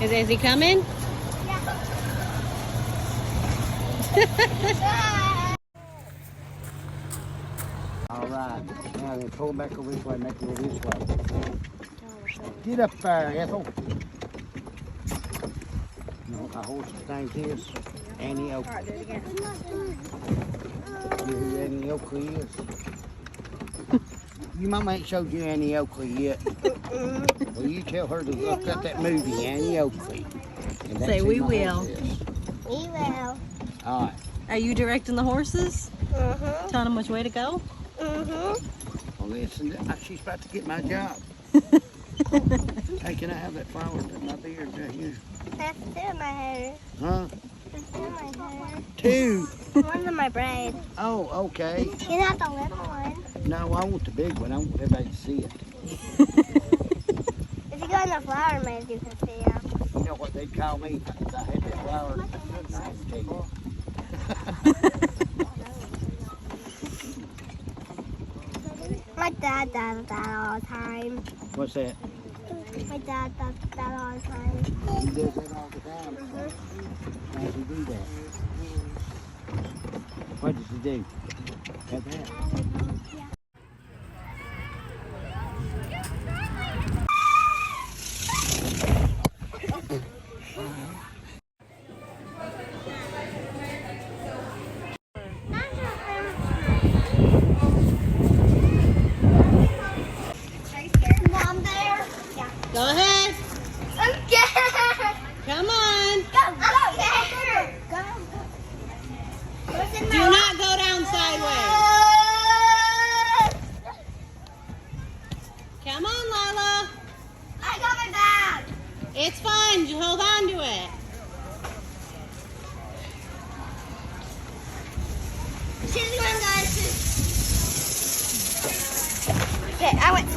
Is he coming? All right. Now then, pull back over this way. Make it go this way. Get up there, Ethel. You know what my horse's name is? Annie Oakley. Alright, do it again. You know who Annie Oakley is? Your mama ain't showed you Annie Oakley yet. Well, you tell her to look at that movie, Annie Oakley. And that's Say who we my will. horse is. We will. All right. Are you directing the horses? Mm-hmm. Telling them which way to go? Mm-hmm. Well, listen, she's about to get my job. Hey, can I have that flower in my beard right here? That's two in my hair. Huh? That's two in my hair. Two. One's in my braid. Oh, okay. You can have the little one. No, I want the big one. I want everybody to see it. If you go in the flower maze, you can see them. You know what they'd call me if I had that flower? Nice cake. My dad does that all the time. What's that? My dad does that all the time. He does that all the time. How does he do that? What does he do? Like that? Mom, there. Yeah. Go ahead. I'm scared. Come on. Go, go, go. What's in Do my not go down sideways. Come on, Lila. I got my bag. It's fine. Just hold on to it. She's going, guys. Okay, I went.